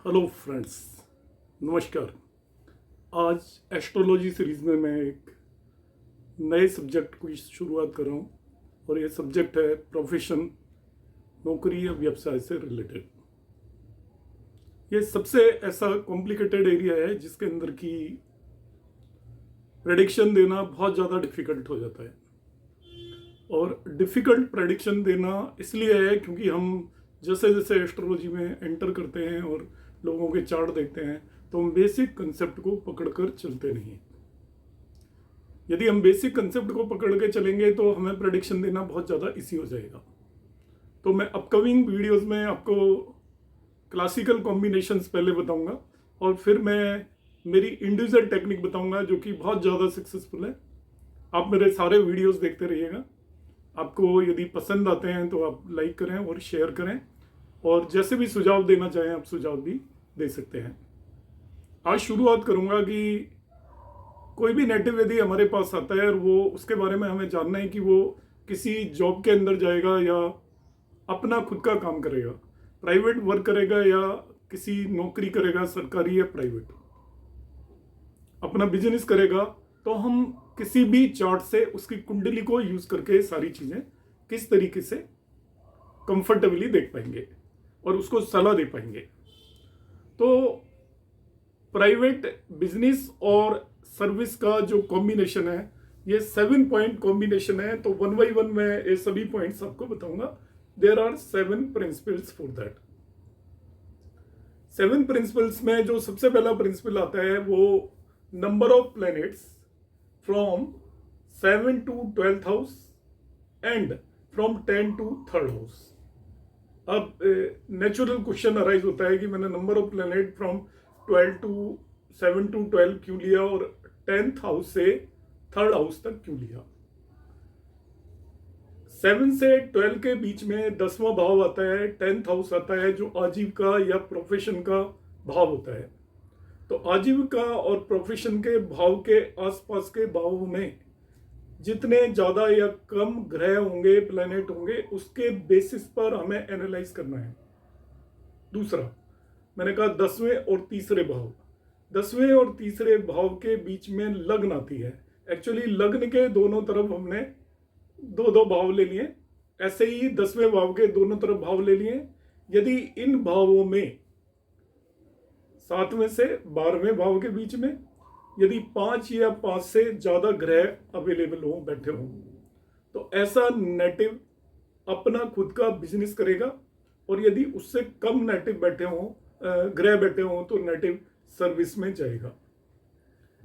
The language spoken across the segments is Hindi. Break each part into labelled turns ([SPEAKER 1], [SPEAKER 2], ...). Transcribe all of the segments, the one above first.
[SPEAKER 1] हेलो फ्रेंड्स, नमस्कार। आज एस्ट्रोलॉजी सीरीज में मैं एक नए सब्जेक्ट की शुरुआत कर रहा हूँ और ये सब्जेक्ट है प्रोफेशन, नौकरी या व्यवसाय से रिलेटेड। ये सबसे ऐसा कॉम्प्लिकेटेड एरिया है जिसके अंदर की प्रेडिक्शन देना बहुत ज़्यादा डिफ़िकल्ट हो जाता है। और डिफ़िकल्ट प्रेडिक्शन देना इसलिए है क्योंकि हम जैसे जैसे एस्ट्रोलॉजी में एंटर करते हैं और लोगों के चार्ट देखते हैं तो हम बेसिक कंसेप्ट को पकड़कर चलते नहीं। यदि हम बेसिक कंसेप्ट को पकड़ के चलेंगे तो हमें प्रेडिक्शन देना बहुत ज़्यादा इजी हो जाएगा। तो मैं अपकमिंग वीडियोस में आपको क्लासिकल कॉम्बिनेशंस पहले बताऊंगा और फिर मैं मेरी इंडिविजुअल टेक्निक बताऊंगा जो कि बहुत ज़्यादा सक्सेसफुल है। आप मेरे सारे वीडियोस देखते रहिएगा। आपको यदि पसंद आते हैं तो आप लाइक करें और शेयर करें, और जैसे भी सुझाव देना चाहें आप सुझाव भी दे सकते हैं। आज शुरुआत करूंगा कि कोई भी नेटिव यदि हमारे पास आता है और वो उसके बारे में हमें जानना है कि वो किसी जॉब के अंदर जाएगा या अपना खुद का काम करेगा, प्राइवेट वर्क करेगा या किसी नौकरी करेगा, सरकारी या प्राइवेट, अपना बिजनेस करेगा, तो हम किसी भी चार्ट से उसकी कुंडली को यूज करके सारी चीजें किस तरीके से कंफर्टेबली देख पाएंगे और उसको सलाह दे पाएंगे। तो प्राइवेट, बिजनेस और सर्विस का जो कॉम्बिनेशन है ये 7 पॉइंट कॉम्बिनेशन है। तो वन बाई वन मैं ये सभी पॉइंट्स आपको बताऊंगा। There are 7 principles for that. 7 principles में जो सबसे पहला प्रिंसिपल आता है वो number of planets from 7 to 12th house and from 10 to 3rd house. अब नेचुरल क्वेश्चन अराइज होता है कि मैंने number of planet from 7 to 12 क्यों लिया और 10th हाउस से 3rd हाउस तक क्यों लिया। 7 से 12 के बीच में 10वां भाव आता है, 10th हाउस आता है जो आजीविका या प्रोफेशन का भाव होता है। तो आजीविका और प्रोफेशन के भाव के आसपास के भावों में जितने ज्यादा या कम ग्रह होंगे, प्लैनेट होंगे, उसके बेसिस पर हमें एनालाइज करना है। दूसरा, मैंने कहा 10वें और तीसरे भाव। 10वें और तीसरे भाव के बीच में लग्न आती है। एक्चुअली लग्न के दोनों तरफ हमने दो दो भाव ले लिए, ऐसे ही 10वें भाव के दोनों तरफ भाव ले लिए। यदि इन भावों में 7वें से 12वें भाव के बीच में यदि 5 या 5 से ज्यादा ग्रह अवेलेबल हो, बैठे हों, तो ऐसा नेटिव अपना खुद का बिजनेस करेगा। और यदि उससे कम नेटिव बैठे हों, ग्रह बैठे हों, तो नेटिव सर्विस में जाएगा।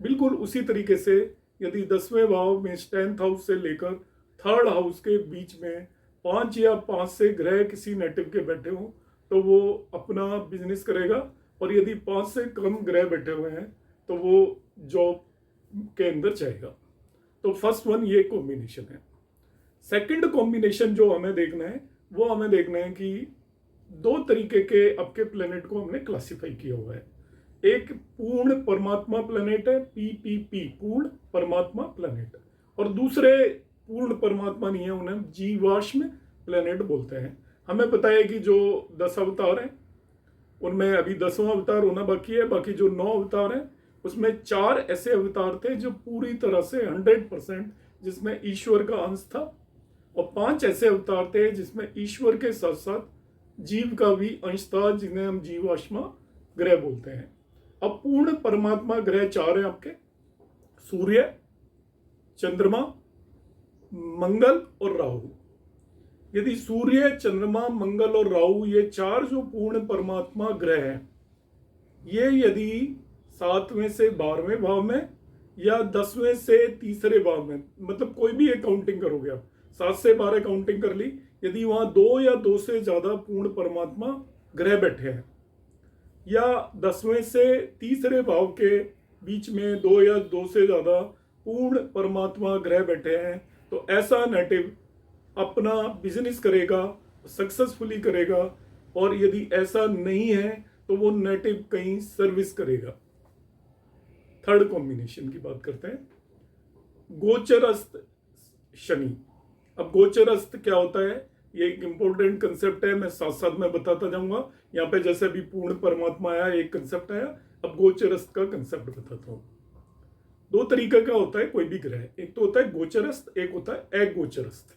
[SPEAKER 1] बिल्कुल उसी तरीके से यदि 10वें भाव में 10th हाउस से लेकर 3rd हाउस के बीच में 5 या 5 से ग्रह किसी नेटिव के बैठे हों तो वो अपना बिजनेस करेगा। और यदि 5 से कम ग्रह बैठे हुए हैं तो वो जॉब के अंदर जाएगा। तो फर्स्ट वन ये कॉम्बिनेशन है। सेकंड कॉम्बिनेशन जो हमें देखना है वो हमें देखना है कि 2 तरीके के आपके प्लेनेट को हमने क्लासिफाई किया हुआ है। एक पूर्ण परमात्मा प्लेनेट है, PPP, पूर्ण परमात्मा प्लेनेट, और दूसरे पूर्ण परमात्मा नहीं है, उन्हें जीवाश्म प्लेनेट बोलते हैं। हमें पता है कि जो 10 अवतार हैं उनमें अभी 10वां अवतार होना बाकी है। बाकी जो 9 अवतार हैं उसमें 4 ऐसे अवतार थे जो पूरी तरह से 100% जिसमें ईश्वर का अंश था, और 5 ऐसे अवतार थे जिसमें ईश्वर के साथ साथ जीव का भी अंश था, जिन्हें हम जीवाश्मा ग्रह बोलते हैं। अब पूर्ण परमात्मा ग्रह 4 हैं आपके: सूर्य, चंद्रमा, मंगल और राहु। यदि सूर्य, चंद्रमा, मंगल और राहु, ये 4 जो पूर्ण परमात्मा ग्रह हैं, ये यदि 7वें से 12वें भाव में या 10वें से तीसरे भाव में, मतलब कोई भी एक काउंटिंग करोगे आप, 7 से 12 काउंटिंग कर ली, यदि वहां 2 या 2 से ज्यादा पूर्ण परमात्मा ग्रह बैठे हैं या 10वें से तीसरे भाव के बीच में 2 या 2 से ज्यादा पूर्ण परमात्मा ग्रह बैठे हैं, तो ऐसा नेटिव अपना बिजनेस करेगा, सक्सेसफुली करेगा। और यदि ऐसा नहीं है तो वो नेटिव कहीं सर्विस करेगा। थर्ड कॉम्बिनेशन की बात करते हैं, गोचरस्थ शनि। अब गोचरस्थ क्या होता है? ये एक इंपॉर्टेंट कंसेप्ट है, मैं साथ साथ में बताता जाऊंगा। यहाँ पे जैसे अभी पूर्ण परमात्मा आया, एक कंसेप्ट आया, अब गोचरस्थ का कंसेप्ट बताता हूँ। दो तरीके का होता है कोई भी ग्रह, एक तो होता है गोचरस्थ, एक होता है अगोचरस्थ।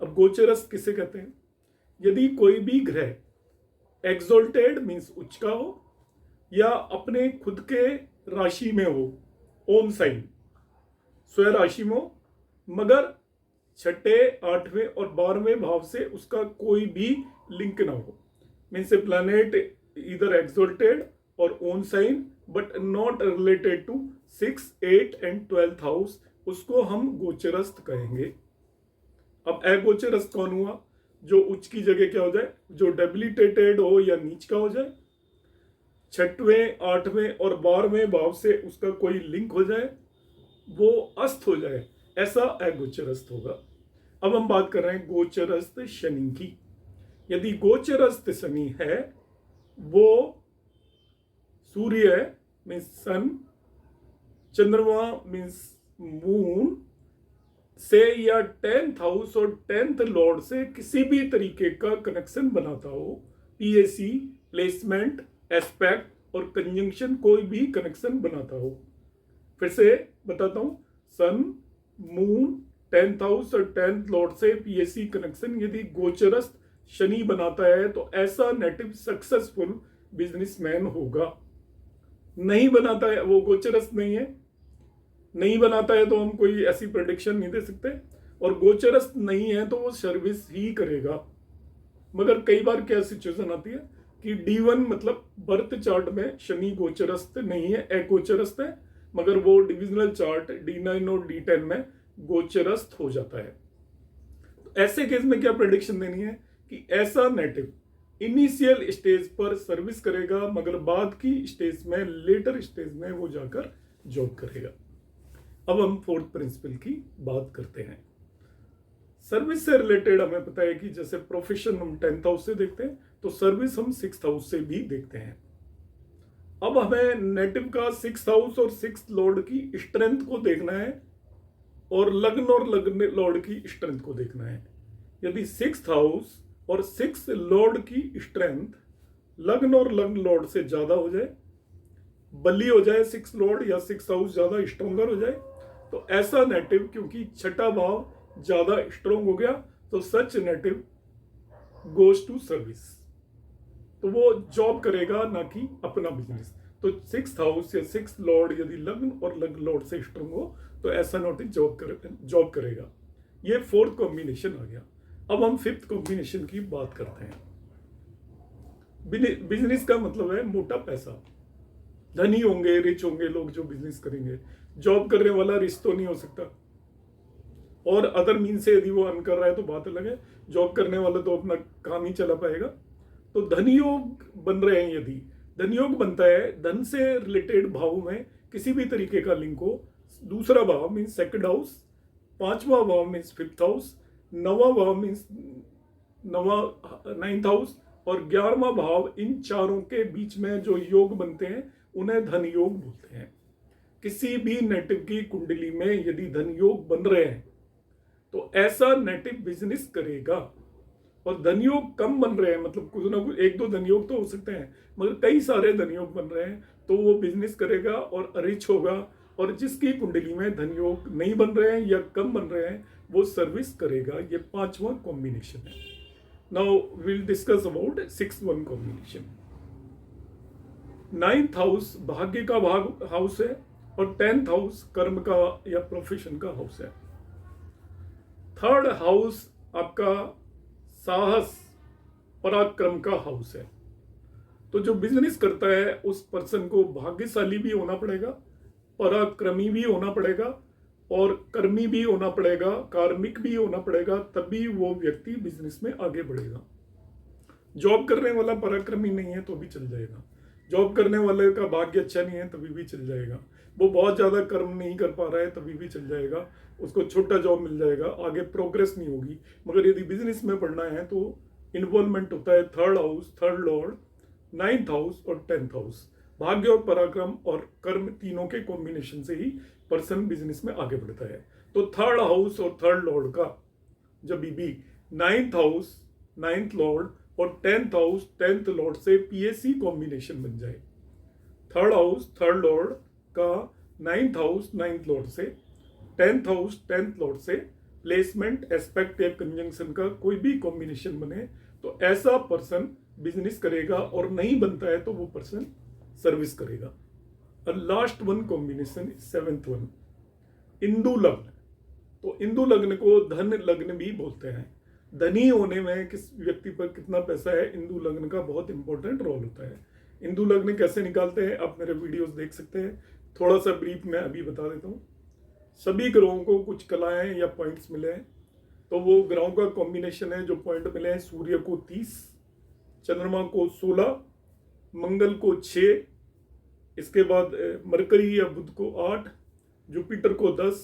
[SPEAKER 1] अब गोचरस्थ किसे कहते हैं? यदि कोई भी ग्रह एक्सोल्टेड मीन्स उच्च का हो या अपने खुद के राशि में हो, ओम साइन स्वयं राशि में हो, मगर छठे, आठवें और 12वें भाव से उसका कोई भी लिंक ना हो, मीन्स ए प्लैनेट इधर एक्सोल्टेड और own sign but not related to 6, 8 and 12th house, उसको हम गोचरस्थ कहेंगे। अब अगोचरस्थ कौन हुआ? जो उच्च की जगह क्या हो जाए, जो डेबिलिटेटेड हो या नीच का हो जाए, छठवें, 8वें और 12वें भाव से उसका कोई लिंक हो जाए, वो अस्त हो जाए, ऐसा अगोचरस्थ होगा। अब हम बात कर रहे हैं गोचरस्थ शनि की। यदि गोचरस्थ शनि है, वो सूर्य मीन्स सन, चंद्रमा मीन्स मून से या 10th हाउस और 10th लॉर्ड से किसी भी तरीके का कनेक्शन बनाता हो, पीएसी, प्लेसमेंट, एस्पेक्ट और कंजंक्शन, कोई भी कनेक्शन बनाता हो। फिर से बताता हूं, सन, मून, 10th हाउस और 10th लॉर्ड से पीएसी कनेक्शन यदि गोचरस्थ शनि बनाता है तो ऐसा नेटिव सक्सेसफुल बिजनेसमैन होगा। नहीं बनाता है, वो गोचरस्थ नहीं है, नहीं बनाता है, तो हम कोई ऐसी प्रेडिक्शन नहीं दे सकते। और गोचरस्थ नहीं है तो वो सर्विस ही करेगा। मगर कई बार क्या सिचुएशन आती है कि D1 मतलब बर्थ चार्ट में शनि गोचरस्थ नहीं है, अगोचरस्थ है, मगर वो डिविजनल चार्ट D9 और D10 में गोचरस्थ हो जाता है। तो ऐसे केस में क्या प्रेडिक्शन देनी है कि ऐसा नेटिव इनिशियल स्टेज पर सर्विस करेगा, मगर बाद की स्टेज में, लेटर स्टेज में वो जाकर जॉब करेगा। अब हम फोर्थ प्रिंसिपल की बात करते हैं। सर्विस से रिलेटेड हमें पता है कि जैसे प्रोफेशन हम 10th हाउस से देखते हैं, तो सर्विस हम 6th हाउस से भी देखते हैं। अब हमें नेटिव का 6th हाउस और 6th लॉर्ड की स्ट्रेंथ को देखना है और लग्न लॉर्ड की स्ट्रेंथ को देखना है। यदि 6th हाउस और 6th लॉर्ड की स्ट्रेंथ लग्न और लग्न लॉर्ड से ज्यादा हो जाए, बली हो जाए 6th लॉर्ड या 6th हाउस ज्यादा स्ट्रोंगर हो जाए, तो ऐसा नेटिव, क्योंकि छठा भाव ज्यादा स्ट्रोंग हो गया, तो सच नेटिव गोज टू सर्विस, तो वो जॉब करेगा ना कि अपना बिजनेस। तो 6th हाउस या 6th लॉर्ड यदि लग्न और लग्न लॉर्ड से स्ट्रोंग हो तो ऐसा नेटिव जॉब करेगा। ये फोर्थ कॉम्बिनेशन आ गया। अब हम फिफ्थ कॉम्बिनेशन की बात करते हैं। बिजनेस का मतलब है मोटा पैसा, धनी होंगे, रिच होंगे लोग जो बिजनेस करेंगे। जॉब करने वाला रिच तो नहीं हो सकता, और अदर मीन से यदि वो अर्न कर रहा है तो बात अलग है। जॉब करने वाला तो अपना काम ही चला पाएगा। तो धनयोग बन रहे हैं, यदि धनयोग बनता है, धन से रिलेटेड भाव में किसी भी तरीके का लिंक हो, दूसरा भाव मीन्स सेकंड हाउस, पांचवा भाव मीन्स 5th हाउस, नवा भाव मीन्स 9th हाउस और 11वां भाव, इन चारों के बीच में जो योग बनते हैं उन्हें धन योग बोलते हैं। किसी भी नेटिव की कुंडली में यदि धन योग बन रहे हैं तो ऐसा नेटिव बिजनेस करेगा। और धनयोग कम बन रहे हैं, मतलब कुछ ना कुछ एक दो धनयोग तो हो सकते हैं, मगर कई सारे धनयोग बन रहे हैं, तो वो बिजनेस करेगा और रिच होगा। और जिसकी कुंडली में धनयोग नहीं बन रहे हैं या कम बन रहे हैं वो सर्विस करेगा। ये पांचवा कॉम्बिनेशन है। Now will discuss about 6th one combination. 9th house भाग्य का भाग हाउस है और 10th हाउस कर्म का या प्रोफेशन का हाउस है। 3rd हाउस आपका साहस पराक्रम का हाउस है। तो जो बिजनेस करता है उस पर्सन को भाग्यशाली भी होना पड़ेगा, पराक्रमी भी होना पड़ेगा और कर्मी भी होना पड़ेगा, कार्मिक भी होना पड़ेगा, तभी वो व्यक्ति बिजनेस में आगे बढ़ेगा। जॉब करने वाला पराक्रमी नहीं है तो भी चल जाएगा, जॉब करने वाले का भाग्य अच्छा नहीं है तभी भी चल जाएगा, वो बहुत ज्यादा कर्म नहीं कर पा रहा है तभी भी चल जाएगा, उसको छोटा जॉब मिल जाएगा, आगे प्रोग्रेस नहीं होगी। मगर यदि बिजनेस में पढ़ना है तो इन्वॉल्वमेंट होता है 3rd house, 3rd Lord, 9th house और 10th हाउस। भाग्य और पराक्रम और कर्म तीनों के कॉम्बिनेशन से ही पर्सन बिजनेस में आगे बढ़ता है। तो 3rd हाउस और 3rd लॉर्ड का जब भी 9th हाउस नाइन्थ लॉर्ड और 10th हाउस 10th लॉर्ड से पीएसी कॉम्बिनेशन बन जाए। थर्ड हाउस थर्ड लॉर्ड का 9th हाउस 9th लॉर्ड से 10th हाउस 10th लॉर्ड से प्लेसमेंट एस्पेक्ट या कंजंक्शन का कोई भी कॉम्बिनेशन बने तो ऐसा पर्सन बिजनेस करेगा, और नहीं बनता है तो वो पर्सन सर्विस करेगा। और last one combination 7th one, Indu लग्न। तो इंदु लग्न को धन लग्न भी बोलते हैं। धनी होने में किस व्यक्ति पर कितना पैसा है, इंदु लग्न का बहुत इंपॉर्टेंट रोल होता है। इंदु लग्न कैसे निकालते हैं आप मेरे वीडियोस देख सकते हैं, थोड़ा सा ब्रीफ में अभी बता देता हूँ। सभी ग्रहों को कुछ कलाएं या पॉइंट्स मिले हैं, तो वो ग्रहों का कॉम्बिनेशन है। जो पॉइंट मिले हैं, सूर्य को 30, चंद्रमा को 16, मंगल को 6, इसके बाद मरकरी या बुध को 8, जुपिटर को 10,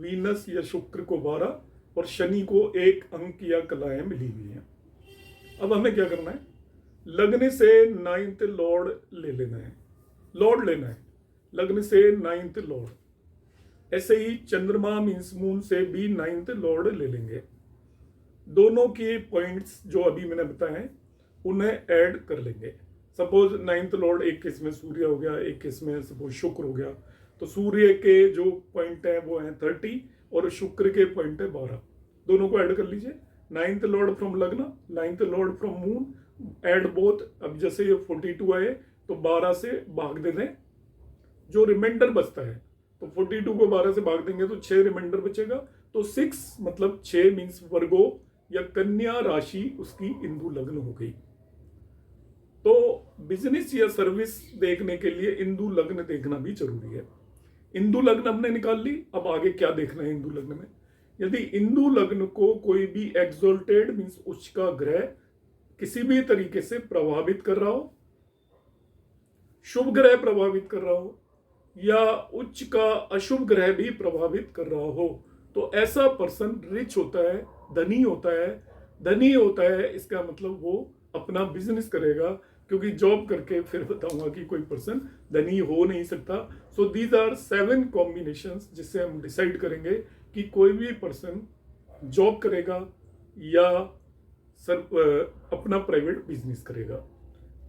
[SPEAKER 1] वीनस या शुक्र को 12 और शनि को 1 अंक या कलाएं मिली हुई हैं। अब हमें क्या करना है, लग्न से 9th लॉर्ड ले लेना है, लॉर्ड लेना है लग्न से 9th लॉर्ड। ऐसे ही चंद्रमा मीन्स मून से भी 9th लॉर्ड ले लेंगे। दोनों के पॉइंट्स जो अभी मैंने बताए उन्हें ऐड कर लेंगे। सपोज 9th लॉर्ड एक केस में सूर्य हो गया, एक केस में सपोज शुक्र हो गया, तो सूर्य के जो पॉइंट है वो है 30 और शुक्र के पॉइंट है 12। दोनों को ऐड कर लीजिए। 9th लॉर्ड फ्रॉम लग्न, 9th Lord from moon, add both. अब जैसे ये 42 आए तो 12 से भाग दे दें, जो रिमाइंडर बचता है तो 42 को 12 से भाग देंगे तो 6 रिमाइंडर बचेगा। तो 6 मतलब 6 मीन्स वर्गो या कन्या राशि उसकी इंदु लग्न हो गई। तो बिजनेस या सर्विस देखने के लिए इंदु लग्न देखना भी जरूरी है। इंदु लग्न हमने निकाल ली, अब आगे क्या देखना है इंदु लग्न में। यदि इंदु लग्न को कोई भी एक्सोल्टेड मीन्स उच्च का ग्रह किसी भी तरीके से प्रभावित कर रहा हो, शुभ ग्रह प्रभावित कर रहा हो या उच्च का अशुभ ग्रह भी प्रभावित कर रहा हो, तो ऐसा पर्सन रिच होता है, धनी होता है। धनी होता है इसका मतलब वो अपना बिजनेस करेगा, क्योंकि जॉब करके फिर बताऊंगा कि कोई पर्सन धनी हो नहीं सकता। सो दीज आर 7 कॉम्बिनेशंस जिससे हम डिसाइड करेंगे कि कोई भी पर्सन जॉब करेगा या अपना प्राइवेट बिजनेस करेगा।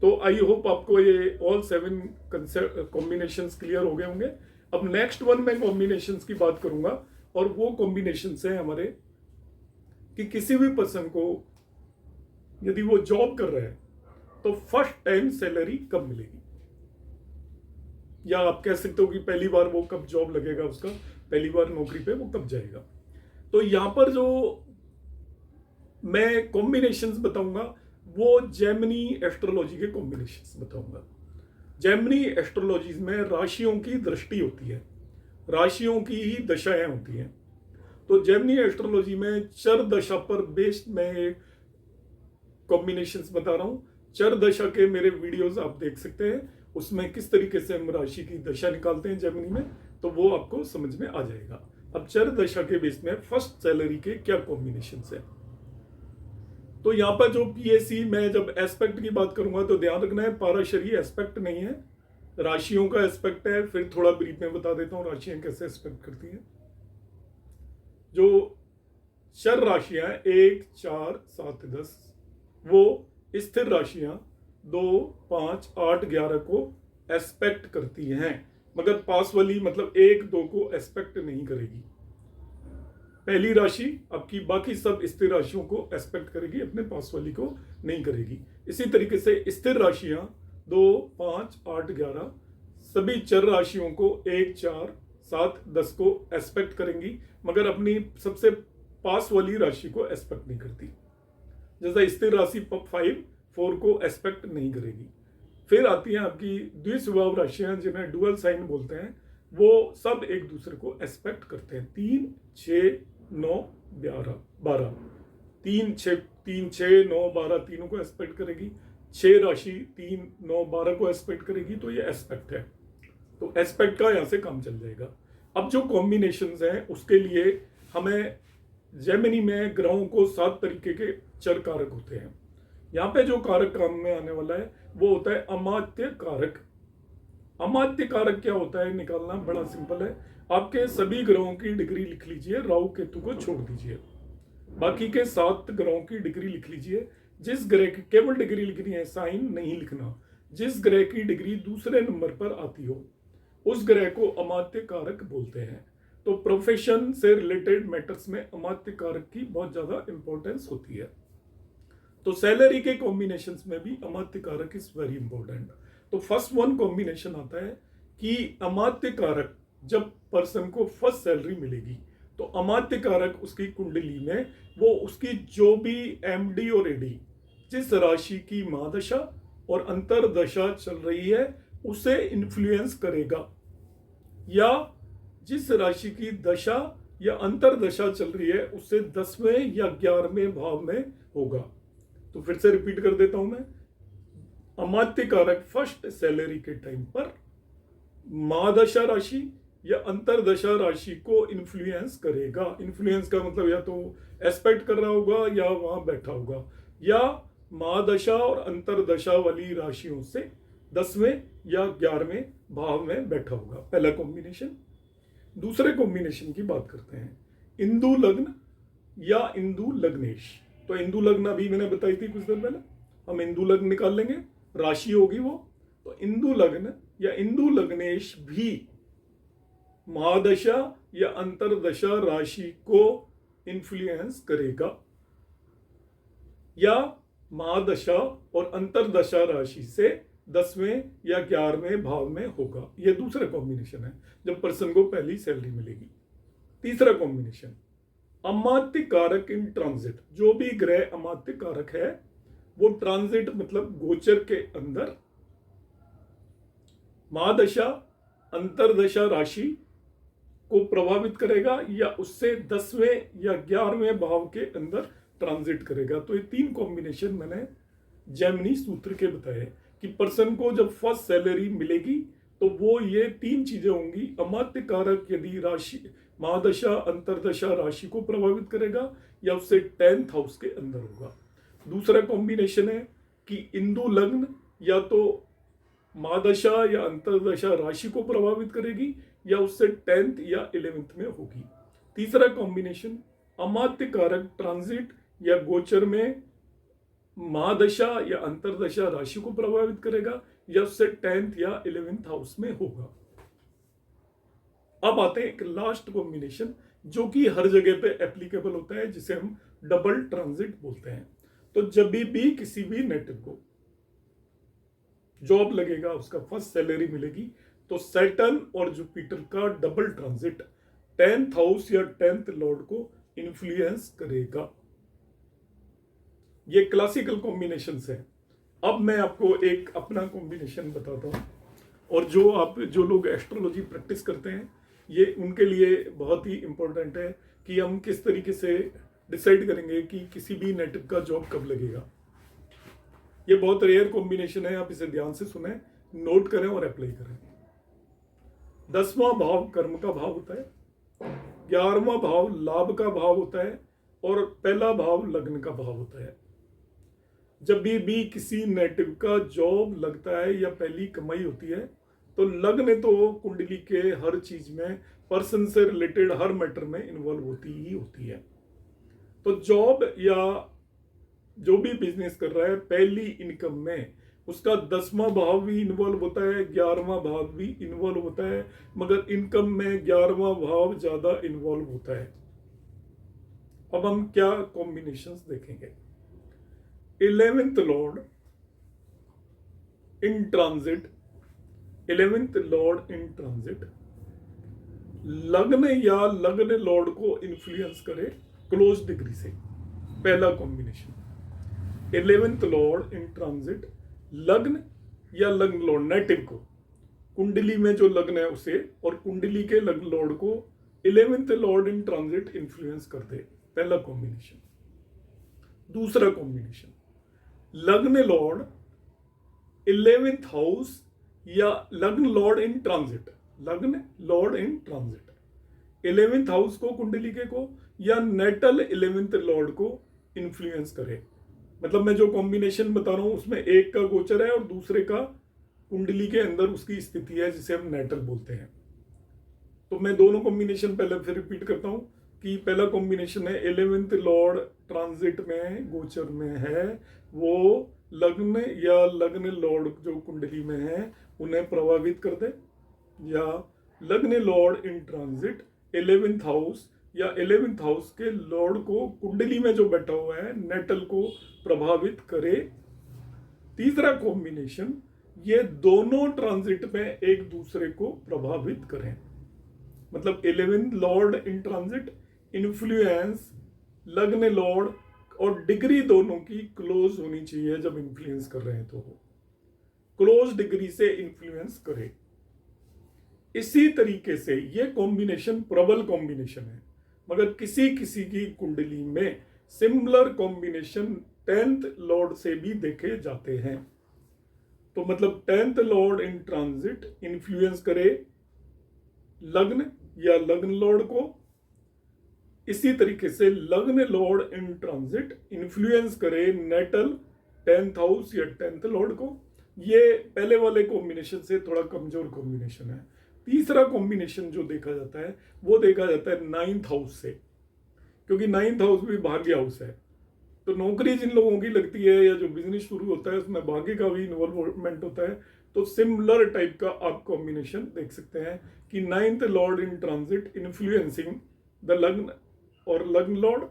[SPEAKER 1] तो आई होप आपको ये ऑल 7 कॉम्बिनेशंस क्लियर हो गए होंगे। अब नेक्स्ट वन मैं कॉम्बिनेशंस की बात करूंगा, और वो कॉम्बिनेशंस हैं हमारे कि किसी भी पर्सन को यदि वो जॉब कर रहा है तो फर्स्ट टाइम सैलरी कब मिलेगी, या आप कह सकते हो कि पहली बार वो कब जॉब लगेगा, उसका पहली बार नौकरी पे वो कब जाएगा। तो यहां पर जो मैं कॉम्बिनेशंस बताऊंगा वो जेमिनी एस्ट्रोलॉजी के कॉम्बिनेशंस बताऊंगा। जेमिनी एस्ट्रोलॉजी में राशियों की दृष्टि होती है, राशियों की ही दशाएं होती हैं। तो जेमिनी एस्ट्रोलॉजी में चर दशा पर बेस्ड मैं कॉम्बिनेशंस बता रहा हूं। चर दशा के मेरे वीडियोस आप देख सकते हैं, उसमें किस तरीके से हम राशि की दशा निकालते हैं जेमिनी में, तो वो आपको समझ में आ जाएगा। अब चर दशा के बेस में फर्स्ट सैलरी के क्या कॉम्बिनेशंस है। तो यहाँ पर जो पीएसी में जब एस्पेक्ट की बात करूंगा तो ध्यान रखना है पाराशरी एस्पेक्ट नहीं है, राशियों का एस्पेक्ट है। फिर थोड़ा ब्रीफ में बता देता हूँ राशियां कैसे एस्पेक्ट करती हैं। जो चर राशियां 1, 4, 7, 10 वो स्थिर राशियां 2, 5, 8, 11 को एस्पेक्ट करती हैं, मगर पास वाली मतलब 1, 2 को एस्पेक्ट नहीं करेगी। पहली राशि आपकी बाकी सब स्थिर राशियों को एस्पेक्ट करेगी, अपने पास वाली को नहीं करेगी। इसी तरीके से स्थिर राशियां 2, 5, 8, 11 सभी चर राशियों को 1, 4, 7, 10 को एस्पेक्ट करेंगी, मगर अपनी सबसे पास वाली राशि को एस्पेक्ट नहीं करती। जैसा स्थिर राशि 5, 4 को एस्पेक्ट नहीं करेगी। फिर आती हैं आपकी द्विस्वभाव राशियां जिन्हें डुअल साइन बोलते हैं, वो सब एक दूसरे को एस्पेक्ट करते हैं। 3, 6, 9, 12 3, 6, 9, 12 तीनों को एस्पेक्ट करेगी। 6 राशि 3, 9, 12 को एस्पेक्ट करेगी, तो ये एस्पेक्ट है। तो एस्पेक्ट का यहाँ से काम चल जाएगा। अब जो कॉम्बिनेशंस हैं उसके लिए हमें जेमिनी में ग्रहों को 7 तरीके के चर कारक होते हैं। यहाँ पे जो कारक काम में आने वाला है वो होता है अमात्य कारक। अमात्य कारक क्या होता है निकालना बड़ा सिंपल है। आपके सभी ग्रहों की डिग्री लिख लीजिए, राहु केतु को छोड़ दीजिए। बाकी के 7 ग्रहों की डिग्री लिख लीजिए। जिस ग्रह की केवल डिग्री लिखनी है, साइन नहीं लिखना। जिस ग्रह की डिग्री दूसरे नंबर पर आती हो उस ग्रह को अमात्य कारक बोलते हैं। तो प्रोफेशन से रिलेटेड मैटर्स में अमात्य कारक की बहुत ज्यादा इंपॉर्टेंस होती है। तो सैलरी के कॉम्बिनेशंस में भी अमात्य कारक इज वेरी इंपॉर्टेंट। तो फर्स्ट वन कॉम्बिनेशन आता है कि अमात्य कारक, जब पर्सन को फर्स्ट सैलरी मिलेगी तो अमात्य कारक उसकी कुंडली में वो उसकी जो भी एमडी और एडी जिस राशि की महादशा और अंतरदशा चल रही है उसे इन्फ्लुएंस करेगा, या जिस राशि की दशा या अंतरदशा चल रही है उससे 10वें या 11वें भाव में होगा। तो फिर से रिपीट कर देता हूं मैं। अमात्य कारक फर्स्ट सैलरी के टाइम पर महादशा राशि या अंतरदशा राशि को इन्फ्लुएंस करेगा। इन्फ्लुएंस का मतलब या तो एस्पेक्ट कर रहा होगा या वहां बैठा होगा, या महादशा और अंतरदशा वाली राशियों से 10वें या 11वें भाव में बैठा होगा। पहला कॉम्बिनेशन। दूसरे कॉम्बिनेशन की बात करते हैं, इंदु लग्न या इंदु लग्नेश। तो इंदु लग्न अभी मैंने बताई थी कुछ दिन पहले, हम इंदु लग्न निकाल लेंगे, राशि होगी वो। तो इंदु लग्न या इंदु लग्नेश भी महादशा या अंतरदशा राशि को इन्फ्लुएंस करेगा, या महादशा और अंतरदशा राशि से 10वें या 11वें भाव में होगा। यह दूसरा कॉम्बिनेशन है जब पर्सन को पहली सैलरी मिलेगी। तीसरा कॉम्बिनेशन, अमात्य कारक इन ट्रांजिट। जो भी ग्रह अमात्य कारक है वो ट्रांजिट मतलब गोचर के अंदर महादशा अंतरदशा राशि को प्रभावित करेगा या उससे 10वें या 11वें भाव के अंदर ट्रांजिट करेगा। तो ये 3 कॉम्बिनेशन मैंने जेमिनी सूत्र के बताए कि पर्सन को जब फर्स्ट सैलरी मिलेगी तो वो ये 3 चीजें होंगी। अमात्य कारक यदि राशि महादशा अंतरदशा राशि को प्रभावित करेगा या उससे 10th हाउस के अंदर होगा। दूसरा कॉम्बिनेशन है कि इंदु लग्न या तो महादशा या अंतरदशा राशि को प्रभावित करेगी या उससे 10th या 11th में होगी। तीसरा कॉम्बिनेशन, अमात्य कारक ट्रांजिट या गोचर में महादशा या अंतरदशा राशि को प्रभावित करेगा या उससे 10th या 11th हाउस में होगा। अब आते हैं एक लास्ट कॉम्बिनेशन जो कि हर जगह पे एप्लीकेबल होता है, जिसे हम डबल ट्रांजिट बोलते हैं। तो जब भी किसी भी नेटिव को जॉब लगेगा, उसका फर्स्ट सैलरी मिलेगी, तो सैटर्न और जुपिटर का डबल ट्रांजिट 10th हाउस या 10th लॉर्ड को इन्फ्लुएंस करेगा। ये क्लासिकल कॉम्बिनेशंस है। अब मैं आपको एक अपना कॉम्बिनेशन बताता हूं, और जो लोग एस्ट्रोलॉजी प्रैक्टिस करते हैं ये उनके लिए बहुत ही इंपॉर्टेंट है कि हम किस तरीके से डिसाइड करेंगे कि किसी भी नेटिव का जॉब कब लगेगा। ये बहुत रेयर कॉम्बिनेशन है, आप इसे ध्यान से सुने, नोट करें और अप्लाई करें। 10वां भाव कर्म का भाव होता है, 11वां भाव लाभ का भाव होता है और पहला भाव लग्न का भाव होता है। जब भी किसी नेटिव का जॉब लगता है या पहली कमाई होती है तो लग्न तो कुंडली के हर चीज में पर्सन से रिलेटेड हर मैटर में इन्वॉल्व होती ही होती है। तो जॉब या जो भी बिजनेस कर रहा है पहली इनकम में उसका 10वां भाव भी इन्वॉल्व होता है, 11वां भाव भी इन्वॉल्व होता है, मगर इनकम में 11वां भाव ज्यादा इन्वॉल्व होता है। अब हम क्या कॉम्बिनेशंस देखेंगे। 11th Lord in transit, 11th Lord in transit लग्न या लग्न लॉर्ड को इन्फ्लुएंस करे क्लोज डिग्री से। पहला combination 11th Lord in transit लग्न या लग्न लॉर्ड नेटिव को, कुंडली में जो लग्न है उसे और कुंडली के लग्न लॉर्ड को 11th Lord in transit influence कर दे। पहला कॉम्बिनेशन। दूसरा कॉम्बिनेशन, लग्न लॉर्ड 11th हाउस या लग्न लॉर्ड इन ट्रांजिट, लग्न Lord in transit 11th house को कुंडली के को या नेटल 11th लॉर्ड को इन्फ्लुएंस करे। मतलब मैं जो कॉम्बिनेशन बता रहा हूं उसमें एक का गोचर है और दूसरे का कुंडली के अंदर उसकी स्थिति है जिसे हम नेटल बोलते हैं। तो मैं दोनों कॉम्बिनेशन पहले फिर रिपीट करता हूं। कि पहला कॉम्बिनेशन है 11th लॉर्ड ट्रांजिट में गोचर में है, वो लग्न या लग्न लॉर्ड जो कुंडली में है उन्हें प्रभावित कर दे, या लग्न Lord in transit 11th house या 11th हाउस के लॉर्ड को कुंडली में जो बैठा हुआ है नेटल को प्रभावित करे। तीसरा कॉम्बिनेशन, ये दोनों ट्रांजिट में एक दूसरे को प्रभावित करें, मतलब 11th Lord in transit influence लग्न लॉर्ड, और डिग्री दोनों की क्लोज होनी चाहिए जब इन्फ्लुएंस कर रहे हैं तो क्लोज डिग्री से इन्फ्लुएंस करे। इसी तरीके से ये कॉम्बिनेशन प्रबल कॉम्बिनेशन है, मगर किसी किसी की कुंडली में सिमिलर कॉम्बिनेशन 10th लॉर्ड से भी देखे जाते हैं। तो मतलब 10th Lord in transit influence करे लग्न या लग्न लॉर्ड को, इसी तरीके से लग्न लॉर्ड इन ट्रांजिट इन्फ्लुएंस करे नेटल 10th हाउस या 10th लॉर्ड को। ये पहले वाले कॉम्बिनेशन से थोड़ा कमजोर कॉम्बिनेशन है। तीसरा कॉम्बिनेशन जो देखा जाता है वो देखा जाता है 9th हाउस से, क्योंकि 9th हाउस भी भाग्य हाउस है। तो नौकरी जिन लोगों की लगती है या जो बिजनेस शुरू होता है उसमें भाग्य का भी इन्वॉल्वमेंट होता है, तो सिमिलर टाइप का आप कॉम्बिनेशन देख सकते हैं कि 9th Lord in transit influencing the लग्न और लग्न लॉर्ड,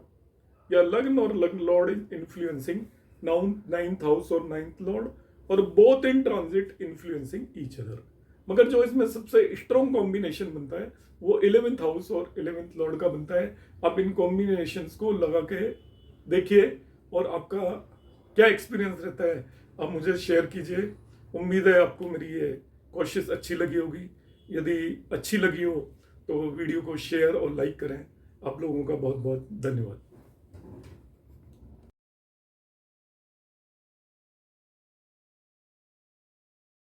[SPEAKER 1] या लग्न और लग्न लॉर्ड इन्फ्लुएंसिंग 9th हाउस और 9th लॉर्ड, और both in transit influencing each other. मगर जो इसमें सबसे स्ट्रॉन्ग कॉम्बिनेशन बनता है वो 11th हाउस और 11th लॉर्ड का बनता है। आप इन कॉम्बिनेशंस को लगा के देखिए और आपका क्या एक्सपीरियंस रहता है आप मुझे शेयर कीजिए। उम्मीद है आपको मेरी ये कोशिश अच्छी लगी होगी। यदि अच्छी लगी हो तो वीडियो को शेयर और लाइक करें। आप लोगों का बहुत बहुत धन्यवाद।